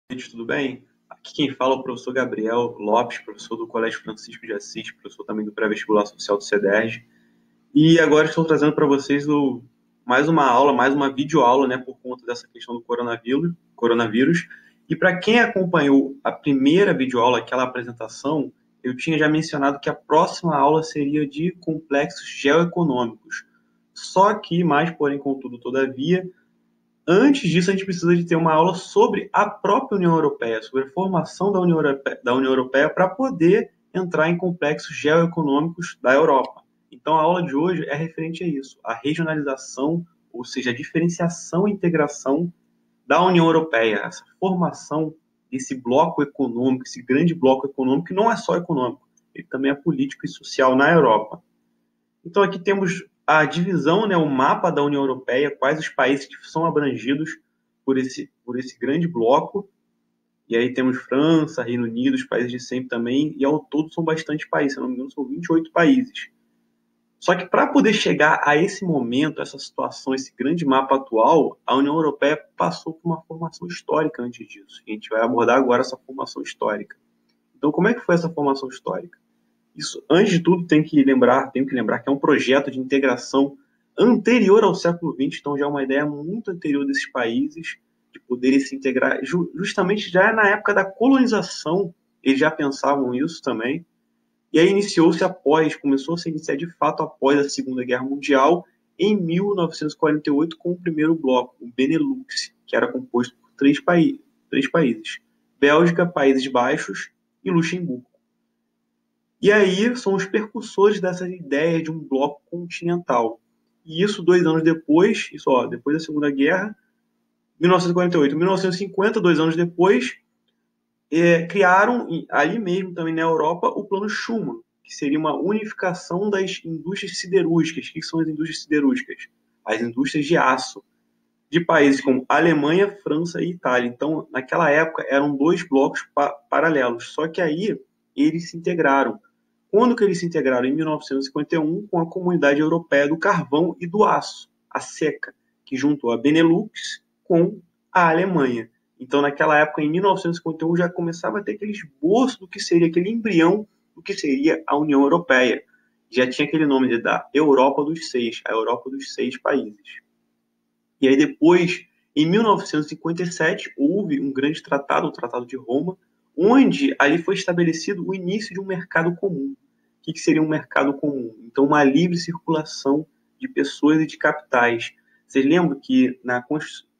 Gente, tudo bem? Aqui quem fala é o professor Gabriel Lopes, professor do Colégio Francisco de Assis, professor também do Pré-Vestibular Social do CEDERJ. E agora estou trazendo para vocês mais uma aula, mais uma videoaula, né, por conta dessa questão do coronavírus. E para quem acompanhou a primeira videoaula, aquela apresentação, eu tinha já mencionado que a próxima aula seria de complexos geoeconômicos. Só que, mais porém, contudo, todavia, antes disso, a gente precisa de ter uma aula sobre a própria União Europeia, sobre a formação da União Europeia para poder entrar em complexos geoeconômicos da Europa. Então, a aula de hoje é referente a isso, a regionalização, ou seja, a diferenciação e integração da União Europeia, essa formação desse bloco econômico, esse grande bloco econômico, que não é só econômico, ele também é político e social na Europa. Então, aqui temos a divisão, né, o mapa da União Europeia, quais os países que são abrangidos por esse grande bloco. E aí temos França, Reino Unido, os países de sempre também, e ao todo são bastante países, se não me engano, são 28 países. Só que para poder chegar a esse momento, essa situação, esse grande mapa atual, a União Europeia passou por uma formação histórica antes disso. E a gente vai abordar agora essa formação histórica. Então, como é que foi essa formação histórica? Isso, antes de tudo, tenho que lembrar que é um projeto de integração anterior ao século XX, então já é uma ideia muito anterior desses países de poderem se integrar, justamente já na época da colonização, eles já pensavam isso também, e aí começou a se iniciar de fato após a Segunda Guerra Mundial, em 1948, com o primeiro bloco, o Benelux, que era composto por três países, Bélgica, Países Baixos e Luxemburgo. E aí são os percussores dessa ideia de um bloco continental. E isso 2 anos depois, depois da Segunda Guerra, 1948, 1950, 2 anos depois, criaram ali mesmo também na Europa o Plano Schuman, que seria uma unificação das indústrias siderúrgicas. O que são as indústrias siderúrgicas? As indústrias de aço, de países como Alemanha, França e Itália. Então, naquela época, eram dois blocos paralelos, só que aí eles se integraram. Quando que eles se integraram? Em 1951, com a Comunidade Europeia do Carvão e do Aço, a CECA, que juntou a Benelux com a Alemanha. Então, naquela época, em 1951, já começava a ter aquele esboço do que seria, aquele embrião do que seria a União Europeia. Já tinha aquele nome da Europa dos Seis, a Europa dos Seis Países. E aí depois, em 1957, houve um grande tratado, o Tratado de Roma, onde ali foi estabelecido o início de um mercado comum. O que seria um mercado comum? Então, uma livre circulação de pessoas e de capitais. Vocês lembram que na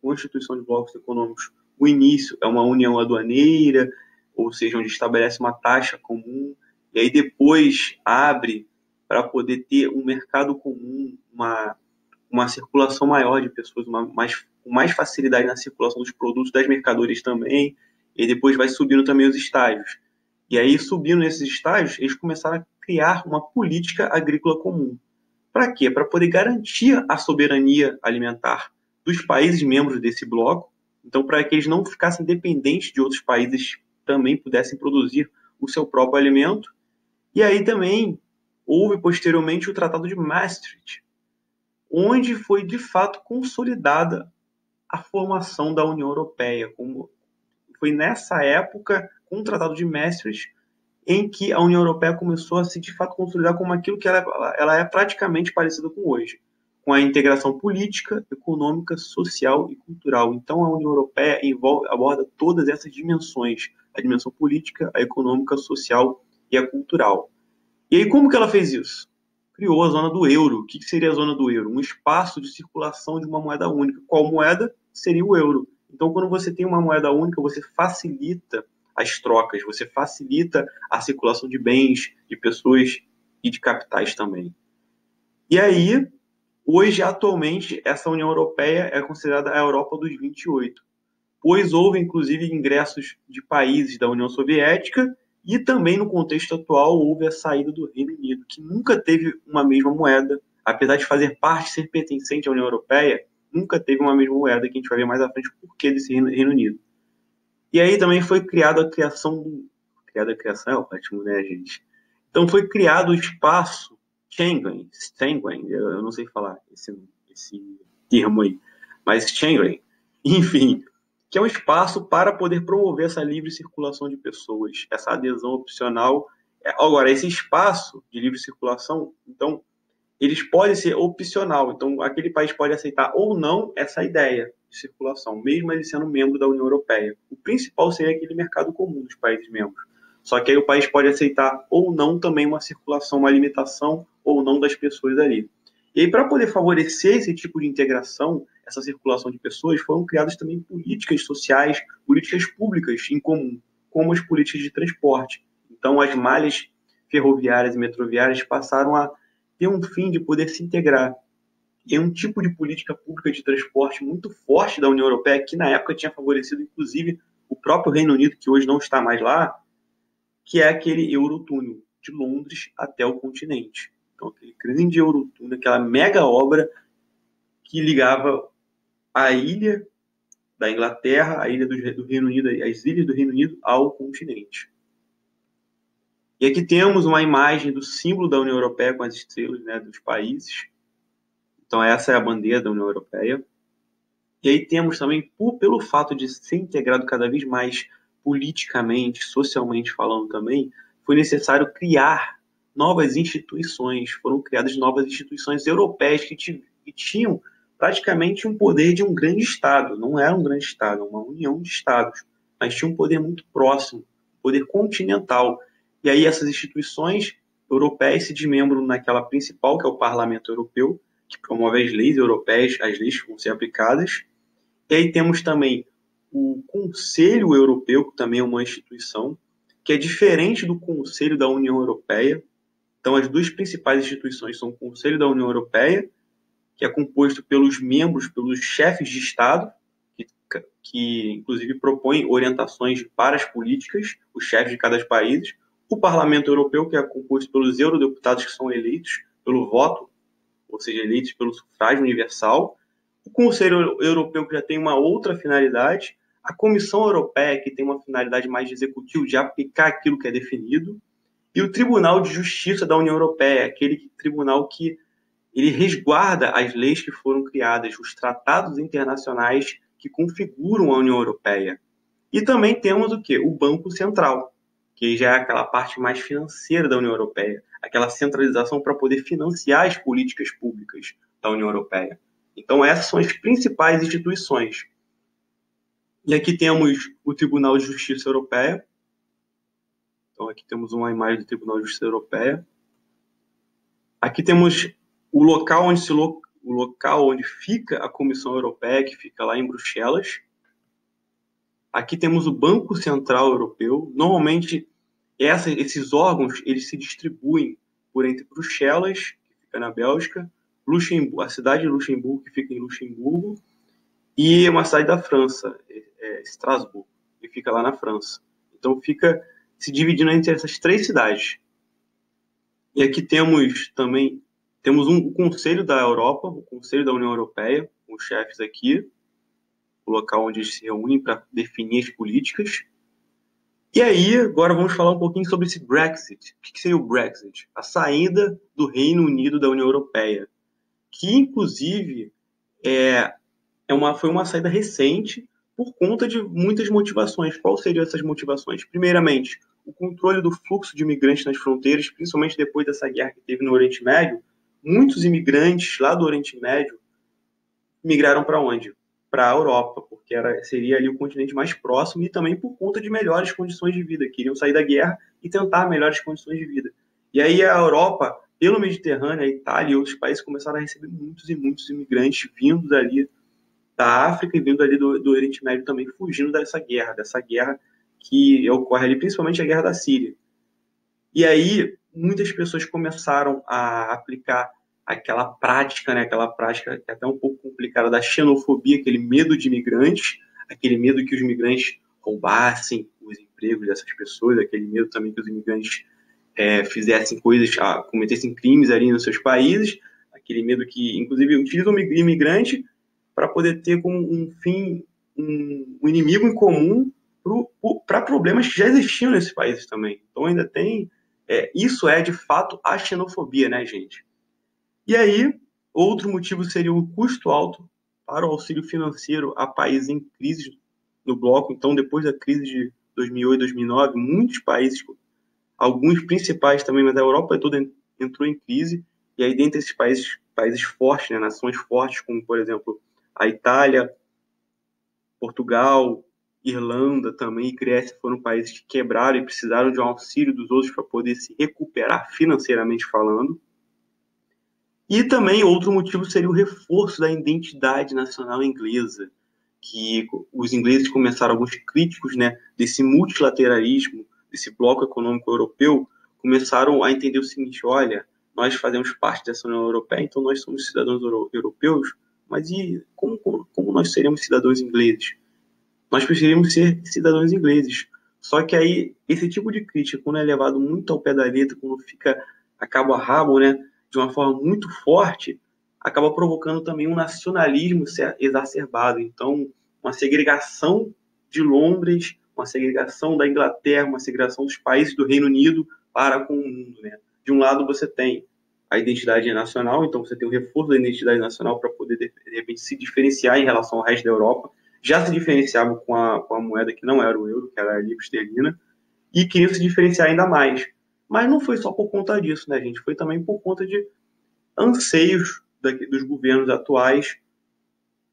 Constituição de Blocos Econômicos, o início é uma união aduaneira, ou seja, onde estabelece uma taxa comum, e aí depois abre para poder ter um mercado comum, uma circulação maior de pessoas, com mais facilidade na circulação dos produtos, das mercadorias também, e depois vai subindo também os estágios. E aí, subindo nesses estágios, eles começaram a criar uma política agrícola comum. Para quê? Para poder garantir a soberania alimentar dos países membros desse bloco, então para que eles não ficassem dependentes de outros países também pudessem produzir o seu próprio alimento. E aí também houve posteriormente o Tratado de Maastricht, onde foi de fato consolidada a formação da União Europeia. Foi nessa época, com o Tratado de Maastricht, em que a União Europeia começou a se de fato consolidar como aquilo que ela é praticamente parecida com hoje, com a integração política, econômica, social e cultural. Então a União Europeia aborda todas essas dimensões, a dimensão política, a econômica, a social e a cultural. E aí como que ela fez isso? Criou a zona do euro. O que seria a zona do euro? Um espaço de circulação de uma moeda única. Qual moeda? Seria o euro. Então, quando você tem uma moeda única, você facilita as trocas, você facilita a circulação de bens, de pessoas e de capitais também. E aí, hoje, atualmente, essa União Europeia é considerada a Europa dos 28, pois houve, inclusive, ingressos de países da União Soviética e também, no contexto atual, houve a saída do Reino Unido, que nunca teve uma mesma moeda, apesar de fazer parte, ser pertencente à União Europeia, nunca teve uma mesma moeda, que a gente vai ver mais à frente o porquê desse Reino Unido. E aí também foi criada a criação é ótimo, né, gente? Então foi criado o espaço Schengen, eu não sei falar esse termo aí, mas Schengen, enfim, que é um espaço para poder promover essa livre circulação de pessoas, essa adesão opcional. Agora, esse espaço de livre circulação, então, eles podem ser opcional. Então, aquele país pode aceitar ou não essa ideia de circulação, mesmo ele sendo membro da União Europeia. O principal seria aquele mercado comum dos países membros. Só que aí o país pode aceitar ou não também uma circulação, uma limitação ou não das pessoas ali. E aí, para poder favorecer esse tipo de integração, essa circulação de pessoas, foram criadas também políticas sociais, políticas públicas em comum, como as políticas de transporte. Então, as malhas ferroviárias e metroviárias passaram a ter um fim de poder se integrar. E é um tipo de política pública de transporte muito forte da União Europeia, que na época tinha favorecido, inclusive, o próprio Reino Unido, que hoje não está mais lá, que é aquele Eurotúnel, de Londres até o continente. Então, aquele grande Eurotúnel, aquela mega obra que ligava a ilha da Inglaterra, a ilha do Reino Unido, as ilhas do Reino Unido ao continente. E aqui temos uma imagem do símbolo da União Europeia com as estrelas, né, dos países. Então, essa é a bandeira da União Europeia. E aí temos também, pelo fato de ser integrado cada vez mais politicamente, socialmente falando também, foi necessário criar novas instituições. Foram criadas novas instituições europeias que tinham praticamente um poder de um grande Estado. Não era um grande Estado, uma união de Estados, mas tinha um poder muito próximo, um poder continental. E aí essas instituições europeias se desmembram naquela principal, que é o Parlamento Europeu, que promove as leis europeias, as leis que vão ser aplicadas. E aí temos também o Conselho Europeu, que também é uma instituição, que é diferente do Conselho da União Europeia. Então, as duas principais instituições são o Conselho da União Europeia, que é composto pelos membros, pelos chefes de Estado, que inclusive propõem orientações para as políticas, os chefes de cada país. O Parlamento Europeu, que é composto pelos eurodeputados que são eleitos pelo voto, ou seja, eleitos pelo sufrágio universal. O Conselho Europeu, que já tem uma outra finalidade. A Comissão Europeia, que tem uma finalidade mais de executivo, de aplicar aquilo que é definido. E o Tribunal de Justiça da União Europeia, aquele tribunal que ele resguarda as leis que foram criadas, os tratados internacionais que configuram a União Europeia. E também temos o quê? O Banco Central, que já é aquela parte mais financeira da União Europeia, aquela centralização para poder financiar as políticas públicas da União Europeia. Então, essas são as principais instituições. E aqui temos o Tribunal de Justiça Europeia. Então, aqui temos uma imagem do Tribunal de Justiça Europeia. Aqui temos o local onde fica a Comissão Europeia, que fica lá em Bruxelas. Aqui temos o Banco Central Europeu. Normalmente, esses órgãos eles se distribuem por entre Bruxelas, que fica na Bélgica, a cidade de Luxemburgo, que fica em Luxemburgo, e uma cidade da França, Estrasburgo, que fica lá na França. Então, fica se dividindo entre essas três cidades. E aqui temos também o Conselho da Europa, o Conselho da União Europeia, com os chefes aqui, o local onde eles se reúnem para definir as políticas. E aí, agora vamos falar um pouquinho sobre esse Brexit. O que seria o Brexit? A saída do Reino Unido da União Europeia, que inclusive foi uma saída recente por conta de muitas motivações. Quais seriam essas motivações? Primeiramente, o controle do fluxo de imigrantes nas fronteiras, principalmente depois dessa guerra que teve no Oriente Médio. Muitos imigrantes lá do Oriente Médio migraram para onde? Para a Europa, porque seria ali o continente mais próximo e também por conta de melhores condições de vida. Queriam sair da guerra e tentar melhores condições de vida. E aí a Europa, pelo Mediterrâneo, a Itália e outros países começaram a receber muitos e muitos imigrantes vindos ali da África e vindo ali do Oriente Médio também, fugindo dessa guerra que ocorre ali, principalmente a guerra da Síria. E aí muitas pessoas começaram a aplicar aquela prática que é até um pouco complicada da xenofobia, aquele medo de imigrantes, aquele medo que os imigrantes roubassem os empregos dessas pessoas, aquele medo também que os imigrantes fizessem coisas, cometessem crimes ali nos seus países, aquele medo que, inclusive, utilizam o imigrante para poder ter como um fim, um inimigo em comum para problemas que já existiam nesses países também. Então ainda tem... isso é, de fato, a xenofobia, né, gente? E aí, outro motivo seria o custo alto para o auxílio financeiro a países em crise no bloco. Então, depois da crise de 2008, 2009, muitos países, alguns principais também, mas a Europa toda entrou em crise. E aí, dentre esses países fortes, né, nações fortes, como, por exemplo, a Itália, Portugal, Irlanda também e Grécia foram países que quebraram e precisaram de um auxílio dos outros para poder se recuperar financeiramente falando. E também outro motivo seria o reforço da identidade nacional inglesa, que os ingleses começaram, alguns críticos, né, desse multilateralismo, desse bloco econômico europeu, começaram a entender o seguinte: olha, nós fazemos parte dessa União Europeia, então nós somos cidadãos europeus, mas e como nós seremos cidadãos ingleses? Nós preferimos ser cidadãos ingleses. Só que aí, esse tipo de crítica, quando é levado muito ao pé da letra, quando fica a cabo a rabo, né, de uma forma muito forte, acaba provocando também um nacionalismo exacerbado. Então, uma segregação de Londres, uma segregação da Inglaterra, uma segregação dos países do Reino Unido para com o mundo, né? De um lado você tem a identidade nacional, então você tem o reforço da identidade nacional para poder, de repente, se diferenciar em relação ao resto da Europa. Já se diferenciava com a moeda que não era o euro, que era a libra esterlina, e queriam se diferenciar ainda mais. Mas não foi só por conta disso, né, gente? Foi também por conta de anseios dos governos atuais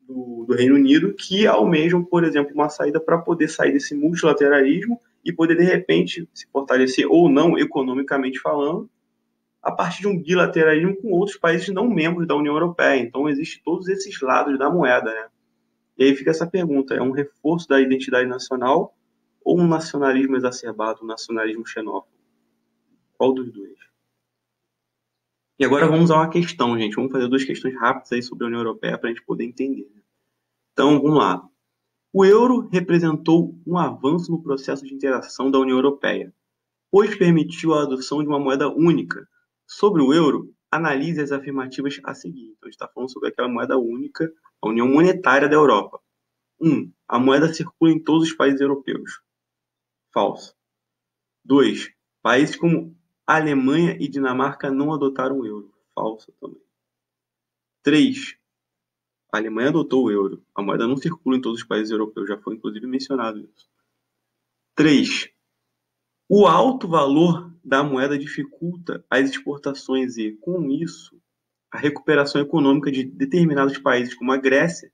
do Reino Unido, que almejam, por exemplo, uma saída para poder sair desse multilateralismo e poder, de repente, se fortalecer ou não, economicamente falando, a partir de um bilateralismo com outros países não membros da União Europeia. Então, existem todos esses lados da moeda, né? E aí fica essa pergunta: é um reforço da identidade nacional ou um nacionalismo exacerbado, um nacionalismo xenófobo? Qual dos dois? E agora vamos a uma questão, gente. Vamos fazer duas questões rápidas aí sobre a União Europeia para a gente poder entender. Então, vamos lá. O euro representou um avanço no processo de integração da União Europeia, pois permitiu a adoção de uma moeda única. Sobre o euro, analise as afirmativas a seguir. Então, a gente está falando sobre aquela moeda única, a União Monetária da Europa. 1. A moeda circula em todos os países europeus. Falso. 2. Países como Alemanha e Dinamarca não adotaram o euro. Falso também. 3. A Alemanha adotou o euro. A moeda não circula em todos os países europeus. Já foi inclusive mencionado isso. 3. O alto valor da moeda dificulta as exportações e, com isso, a recuperação econômica de determinados países, como a Grécia,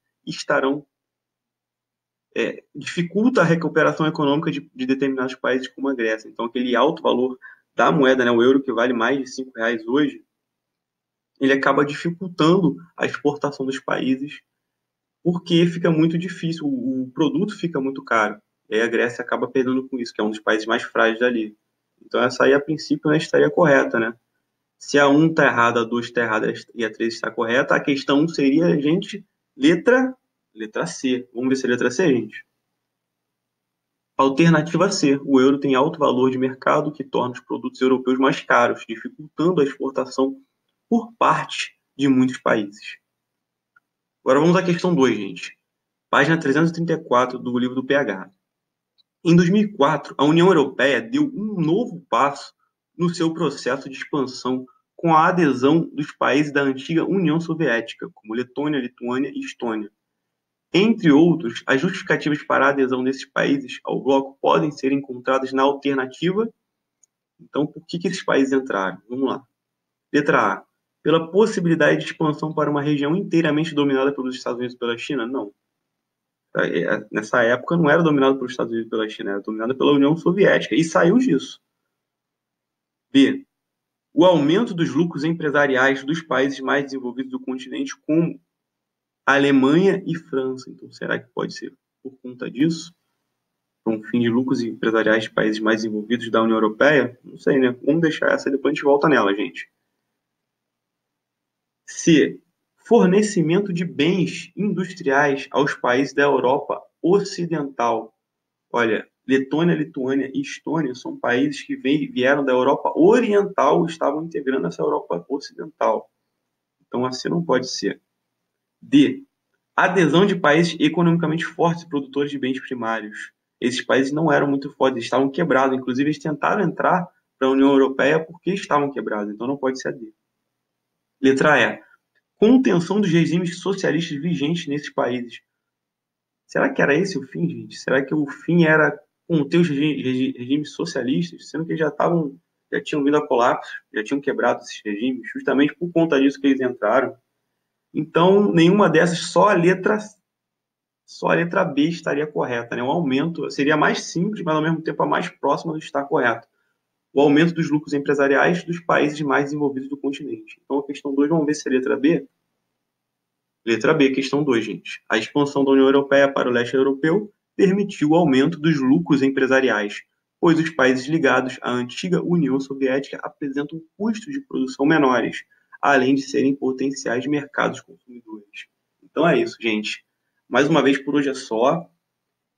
dificulta a recuperação econômica de determinados países, como a Grécia. Então, aquele alto valor da moeda, né, o euro, que vale mais de R$ 5 hoje, ele acaba dificultando a exportação dos países, porque fica muito difícil, o produto fica muito caro. E aí a Grécia acaba perdendo com isso, que é um dos países mais frágeis dali. Então, essa aí, a princípio, né, estaria correta, né? Se a 1 está errada, a 2 está errada e a 3 está correta, a questão 1 seria, gente, letra C. Vamos ver se é letra C, gente. Alternativa C. O euro tem alto valor de mercado que torna os produtos europeus mais caros, dificultando a exportação por parte de muitos países. Agora vamos à questão 2, gente. Página 334 do livro do PH. Em 2004, a União Europeia deu um novo passo no seu processo de expansão com a adesão dos países da antiga União Soviética, como Letônia, Lituânia e Estônia. Entre outros, as justificativas para a adesão desses países ao bloco podem ser encontradas na alternativa. Então, por que esses países entraram? Vamos lá. Letra A. Pela possibilidade de expansão para uma região inteiramente dominada pelos Estados Unidos e pela China? Não. Nessa época não era dominado pelos Estados Unidos e pela China, era dominado pela União Soviética e saiu disso. B. O aumento dos lucros empresariais dos países mais desenvolvidos do continente, como Alemanha e França. Então, será que pode ser por conta disso? Por um fim de lucros empresariais de países mais desenvolvidos da União Europeia? Não sei, né? Vamos deixar essa e depois a gente volta nela, gente. C. Fornecimento de bens industriais aos países da Europa Ocidental. Olha, Letônia, Lituânia e Estônia são países que vieram da Europa Oriental e estavam integrando essa Europa Ocidental. Então, a C não pode ser. D. Adesão de países economicamente fortes e produtores de bens primários. Esses países não eram muito fortes, eles estavam quebrados. Inclusive, eles tentaram entrar para a União Europeia porque estavam quebrados. Então, não pode ser a D. Letra E. Contenção dos regimes socialistas vigentes nesses países. Será que era esse o fim, gente? Será que o fim era conter os regimes socialistas, sendo que já tinham vindo a colapso, já tinham quebrado esses regimes, justamente por conta disso que eles entraram. Então, nenhuma dessas, só a letra B estaria correta, né? O aumento seria mais simples, mas ao mesmo tempo a mais próxima do estar correto. O aumento dos lucros empresariais dos países mais desenvolvidos do continente. Então, a questão 2, vamos ver se é letra B. Letra B, questão 2, gente. A expansão da União Europeia para o leste europeu permitiu o aumento dos lucros empresariais, pois os países ligados à antiga União Soviética apresentam custos de produção menores, além de serem potenciais mercados consumidores. Então é isso, gente. Mais uma vez por hoje é só.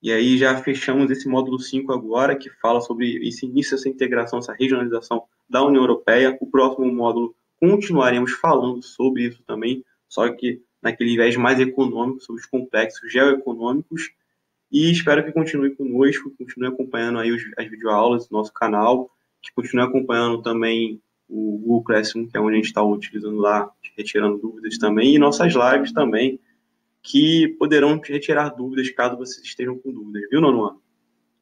E aí já fechamos esse módulo 5 agora, que fala sobre esse início, essa integração, essa regionalização da União Europeia. O próximo módulo continuaremos falando sobre isso também, só que naquele viés mais econômico, sobre os complexos geoeconômicos. E espero que continue conosco, continue acompanhando aí as videoaulas do nosso canal, que continue acompanhando também o Google Classroom, que é onde a gente está utilizando lá, retirando dúvidas também, e nossas lives também, que poderão retirar dúvidas caso vocês estejam com dúvidas, viu, Nono?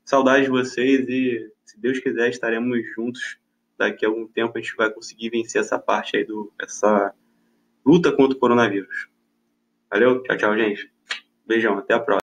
Saudades de vocês e, se Deus quiser, estaremos juntos. Daqui a algum tempo a gente vai conseguir vencer essa parte aí essa luta contra o coronavírus. Valeu, tchau, tchau, gente. Beijão, até a próxima.